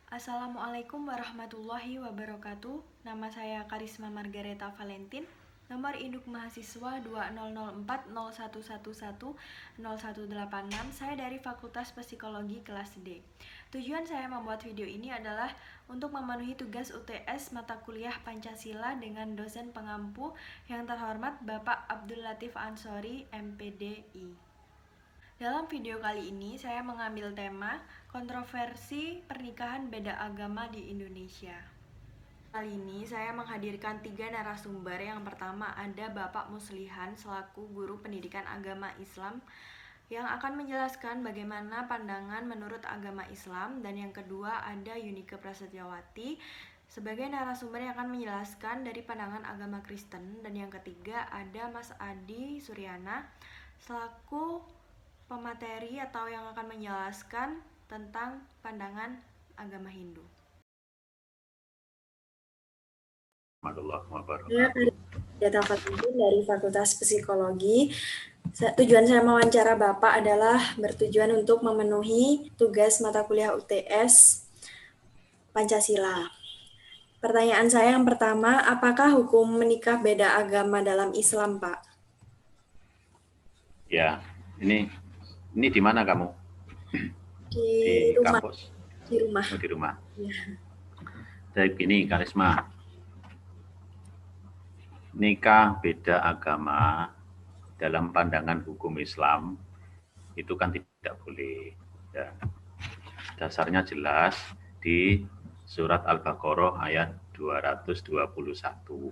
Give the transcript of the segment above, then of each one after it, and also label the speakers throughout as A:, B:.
A: Assalamualaikum warahmatullahi wabarakatuh. Nama saya Karisma Margareta Valentin. Nomor induk mahasiswa 200401110186. Saya dari Fakultas Psikologi kelas D. Tujuan saya membuat video ini adalah untuk memenuhi tugas UTS mata kuliah Pancasila dengan dosen pengampu yang terhormat Bapak Abdul Latif Ansori, MPDI. Dalam video kali ini saya mengambil tema kontroversi pernikahan beda agama di Indonesia. Kali ini saya menghadirkan 3 narasumber. Yang pertama ada Bapak Muslihan selaku guru pendidikan agama Islam yang akan menjelaskan bagaimana pandangan menurut agama Islam, dan yang kedua ada Yunike Prasetyawati sebagai narasumber yang akan menjelaskan dari pandangan agama Kristen, dan yang ketiga ada Mas Adi Suryana selaku pemateri atau yang akan menjelaskan tentang pandangan agama Hindu.
B: Saya dari Fakultas Psikologi. Tujuan saya mewawancara Bapak adalah bertujuan untuk memenuhi tugas mata kuliah UTS Pancasila. Pertanyaan saya yang pertama, apakah hukum menikah beda agama dalam Islam, Pak?
C: Ya, ini di mana kamu?
B: Di rumah.
C: Kampus?
B: Di rumah.
C: Oh, di rumah.
B: Ya.
C: Jadi gini, Karisma. Nikah beda agama dalam pandangan hukum Islam itu kan tidak boleh. Ya. Dasarnya jelas di surat Al-Baqarah ayat 221.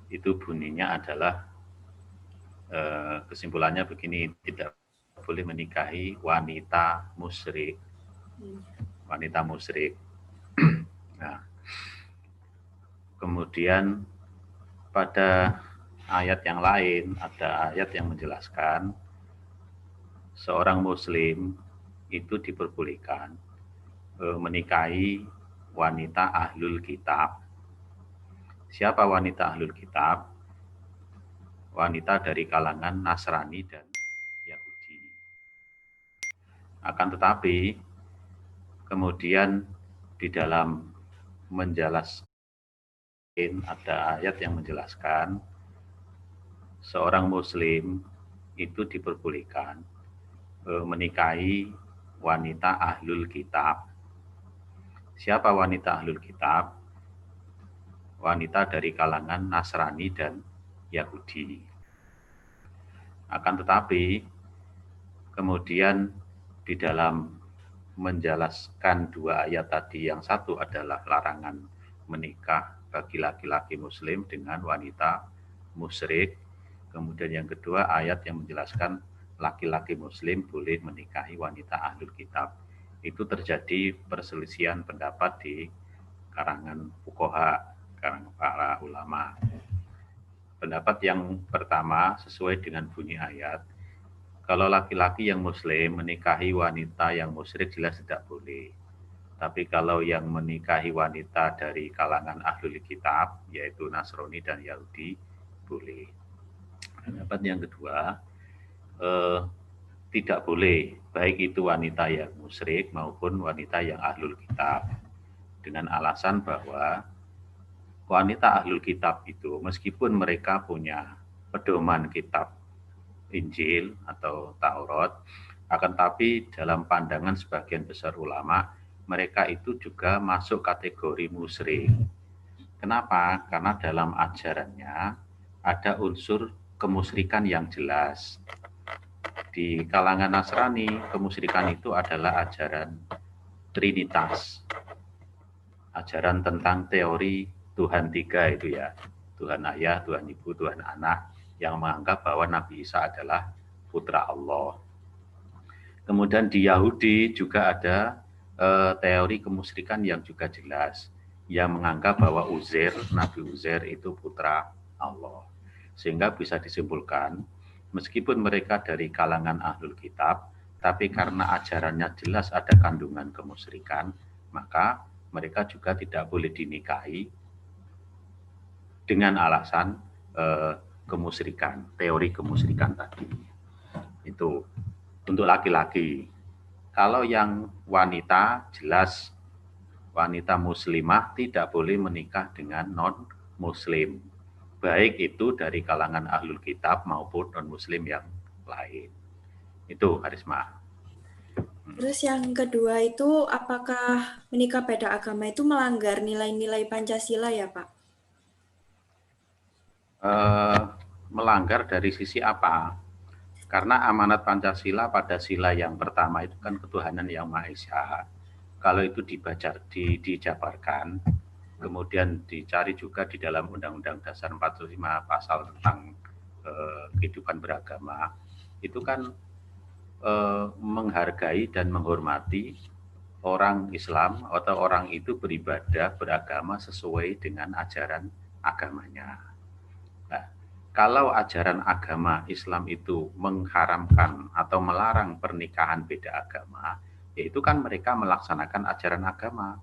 C: Itu bunyinya adalah kesimpulannya begini, tidak boleh menikahi wanita musyrik. Wanita musyrik. Nah, kemudian pada ayat yang lain ada ayat yang menjelaskan seorang muslim itu diperbolehkan menikahi wanita ahlul kitab. Siapa wanita ahlul kitab? Wanita dari kalangan Nasrani dan Yahudi. Akan tetapi kemudian di dalam menjelaskan ada ayat yang menjelaskan seorang muslim itu diperbolehkan menikahi wanita ahlul kitab. Siapa wanita ahlul kitab? Wanita dari kalangan Nasrani dan Yahudi. Akan tetapi kemudian di dalam menjelaskan dua ayat tadi, yang satu adalah larangan menikah bagi laki-laki muslim dengan wanita musyrik. Kemudian yang kedua ayat yang menjelaskan laki-laki muslim boleh menikahi wanita ahlul kitab. Itu terjadi perselisihan pendapat di karangan fuqaha, karangan para ulama. Pendapat yang pertama sesuai dengan bunyi ayat, kalau laki-laki yang muslim menikahi wanita yang musyrik jelas tidak boleh. Tapi kalau yang menikahi wanita dari kalangan ahlul kitab, yaitu Nasrani dan Yahudi, boleh. Pendapat yang kedua, tidak boleh, baik itu wanita yang musyrik maupun wanita yang ahlul kitab. Dengan alasan bahwa wanita ahlul kitab itu, meskipun mereka punya pedoman kitab Injil atau Taurat, akan tapi dalam pandangan sebagian besar ulama, mereka itu juga masuk kategori musyrik. Kenapa? Karena dalam ajarannya ada unsur kemusyrikan yang jelas. Di kalangan Nasrani, kemusyrikan itu adalah ajaran Trinitas. Ajaran tentang teori Tuhan tiga itu ya. Tuhan Ayah, Tuhan Ibu, Tuhan Anak, yang menganggap bahwa Nabi Isa adalah putra Allah. Kemudian di Yahudi juga ada teori kemusyrikan yang juga jelas, yang menganggap bahwa Nabi Uzair itu putra Allah. Sehingga bisa disimpulkan, meskipun mereka dari kalangan ahlul kitab, tapi karena ajarannya jelas ada kandungan kemusyrikan, maka mereka juga tidak boleh dinikahi dengan alasan kemusyrikan, teori kemusyrikan tadi. Itu untuk laki-laki. Kalau yang wanita jelas wanita muslimah tidak boleh menikah dengan non-muslim, baik itu dari kalangan ahlul kitab maupun non-muslim yang lain. Itu, Harisma.
B: Terus yang kedua itu, apakah menikah beda agama itu melanggar nilai-nilai Pancasila ya, Pak?
C: Melanggar dari sisi apa? Karena amanat Pancasila pada sila yang pertama itu kan ketuhanan yang Maha Esa. Kalau itu dijabarkan, kemudian dicari juga di dalam Undang-Undang Dasar 45 pasal tentang kehidupan beragama, itu kan menghargai dan menghormati orang Islam atau orang itu beribadah, beragama sesuai dengan ajaran agamanya. Nah, kalau ajaran agama Islam itu mengharamkan atau melarang pernikahan beda agama, yaitu kan mereka melaksanakan ajaran agama.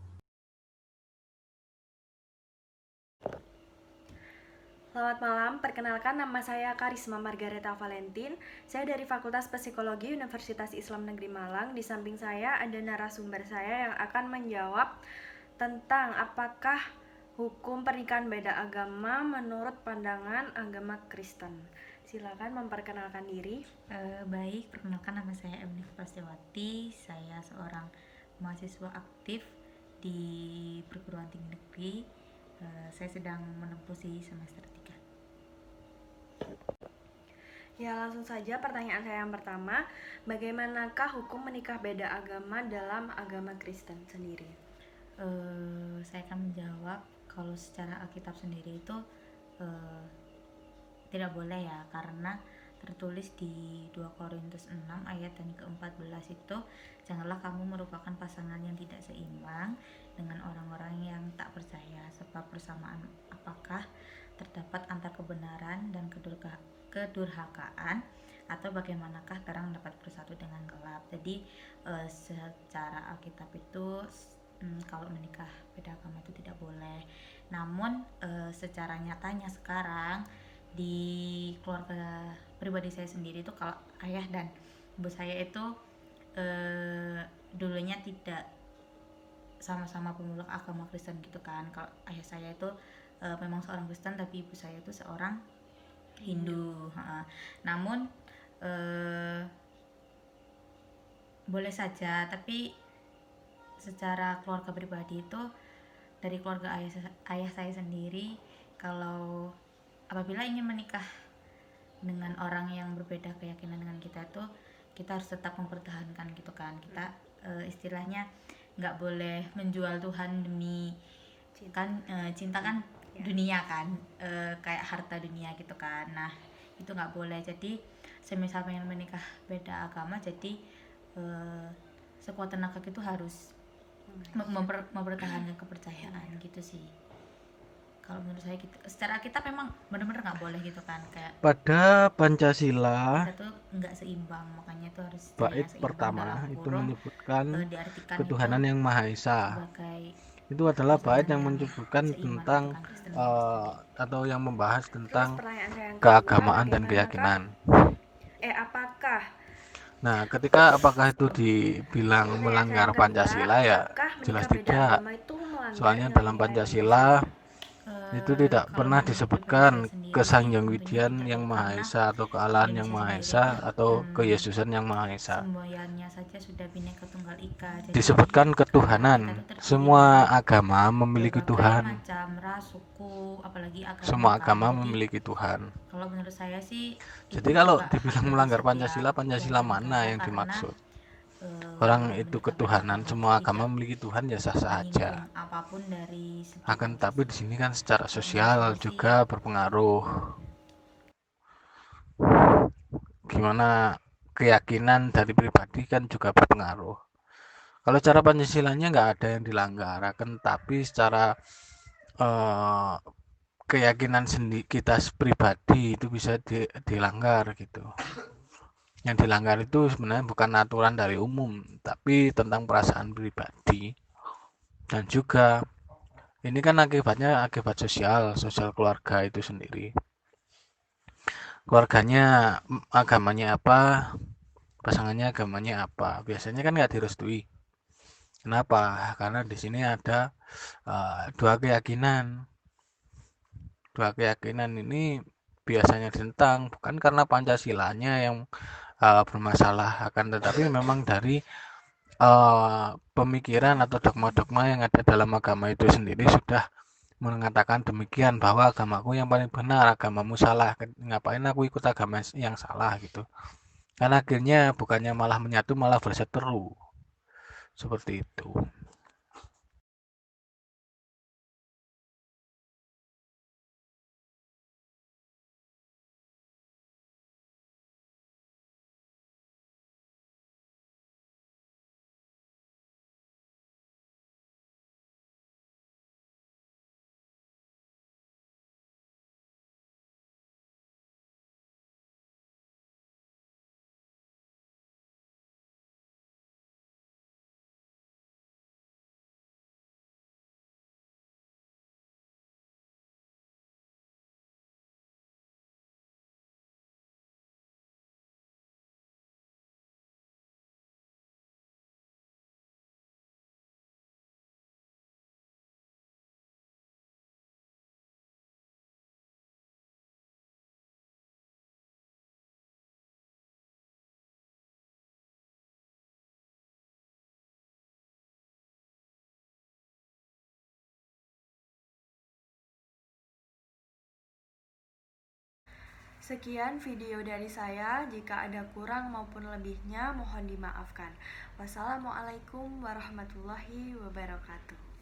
A: Selamat malam, perkenalkan nama saya Karisma Margareta Valentin. Saya dari Fakultas Psikologi Universitas Islam Negeri Malang. Di samping saya ada narasumber saya yang akan menjawab tentang apakah hukum pernikahan beda agama menurut pandangan agama Kristen. Silakan memperkenalkan diri.
D: Baik, perkenalkan nama saya Emily Prastiwati. Saya seorang mahasiswa aktif di perguruan tinggi negeri. Saya sedang menempuh semester 3.
A: Ya, langsung saja pertanyaan saya yang pertama, bagaimanakah hukum menikah beda agama dalam agama Kristen sendiri?
D: Saya akan menjawab kalau secara Alkitab sendiri itu tidak boleh ya, karena tertulis di 2 Korintus 6 ayat yang ke-14 itu, janganlah kamu merupakan pasangan yang tidak seimbang dengan orang-orang yang tak percaya, sebab persamaan apakah terdapat antar kebenaran dan kedurhakaan, atau bagaimanakah terang dapat bersatu dengan gelap. Jadi secara Alkitab itu kalau menikah beda agama itu tidak boleh. Namun secara nyatanya sekarang di keluarga pribadi saya sendiri itu, kalau ayah dan ibu saya itu dulunya tidak sama-sama pemeluk agama Kristen gitu kan. Kalau ayah saya itu memang seorang Kristen, tapi ibu saya itu seorang Hindu. Namun boleh saja, tapi secara keluarga pribadi itu, dari keluarga ayah saya sendiri, kalau apabila ingin menikah dengan orang yang berbeda keyakinan dengan kita itu, kita harus tetap mempertahankan gitu kan. Kita istilahnya nggak boleh menjual Tuhan demi cinta kan dunia kan, kayak harta dunia gitu kan. Nah, itu nggak boleh. Jadi semisal pengen menikah beda agama, jadi sekuat tenaga itu harus mempertahankan kepercayaan gitu sih. Kalau menurut saya gitu, secara kita memang benar-benar nggak boleh gitu kan, kayak
E: pada Pancasila
D: kita tuh nggak seimbang, makanya itu harus
E: bait
D: seimbang
E: pertama
D: dalam
E: itu
D: kurung,
E: menyebutkan
D: diartikan
E: ketuhanan
D: itu
E: yang Maha Esa.
D: sebagai
E: Itu adalah bait yang
D: yang
E: menyebutkan
D: seimbang
E: tentang
D: gitu kan, Kristen.
E: atau yang membahas
A: Terus
E: tentang
A: pertanyaan saya yang kedua,
E: keagamaan dan
A: bagaimanakah-
E: keyakinan.
A: apakah
E: Nah, ketika apakah itu dibilang
A: pertanyaan
E: melanggar
A: saya yang kedua,
E: Pancasila, ya
A: apakah
E: jelas
A: menikah beda
E: tidak.
A: agama itu melanggar
E: Soalnya dalam
A: nilai-nilai
E: Pancasila itu tidak
D: Kalau
E: pernah
D: menurut
E: disebutkan
D: pribadi saya sendiri,
E: kesanjangwidian
D: tentunya
E: yang
D: tidak,
E: Maha
D: karena
E: Esa atau kealahan yang
D: Indonesia
E: Maha
D: sendiri
E: Esa
D: itu,
E: atau keyesusan yang Maha Esa.
D: semboyannya saja sudah Bhinneka Tunggal Ika. Jadi
E: Disebutkan ketuhanan.
D: kita itu terdiri
E: Semua
D: dari
E: agama memiliki
D: berbagai
E: Tuhan.
D: macam ras, suku, apalagi agama.
E: Semua
D: kan.
E: agama
D: Jadi,
E: memiliki Tuhan.
D: kalau menurut saya sih,
E: Jadi
D: itu
E: kalau
D: juga
E: dibilang
D: hak
E: melanggar
D: dari
E: Pancasila,
D: setiap
E: Pancasila
D: warga
E: mana
D: negara,
E: yang
D: karena,
E: dimaksud? Orang itu
D: menikah
E: ketuhanan,
D: beda
E: semua
D: agama
E: agama
D: tidak
E: memiliki Tuhan, ya sah-sah aja.
D: menyinggung apapun dari segi
E: Akan
D: Pancasila.
E: tapi di sini kan secara
D: Kalau
E: sosial
D: menurut saya
E: juga
D: sih,
E: berpengaruh. Gimana keyakinan dari pribadi kan juga berpengaruh. Kalau cara Pancasilanya nggak ada yang dilanggar, akan tapi secara keyakinan sendiri kita pribadi itu bisa dilanggar gitu. Yang dilanggar itu sebenarnya bukan aturan dari umum, tapi tentang perasaan pribadi. Dan juga ini kan akibatnya akibat sosial keluarga itu sendiri. Keluarganya agamanya apa, pasangannya agamanya apa, biasanya kan nggak direstui. Kenapa? Karena di sini ada dua keyakinan. Dua keyakinan ini biasanya ditentang bukan karena Pancasilanya yang bermasalah, akan tetapi memang dari pemikiran atau dogma-dogma yang ada dalam agama itu sendiri sudah mengatakan demikian, bahwa agamaku yang paling benar, agamamu salah, ngapain aku ikut agama yang salah gitu. Karena akhirnya bukannya malah menyatu, malah berseteru seperti itu.
A: Sekian video dari saya, jika ada kurang maupun lebihnya mohon dimaafkan. Wassalamualaikum warahmatullahi wabarakatuh.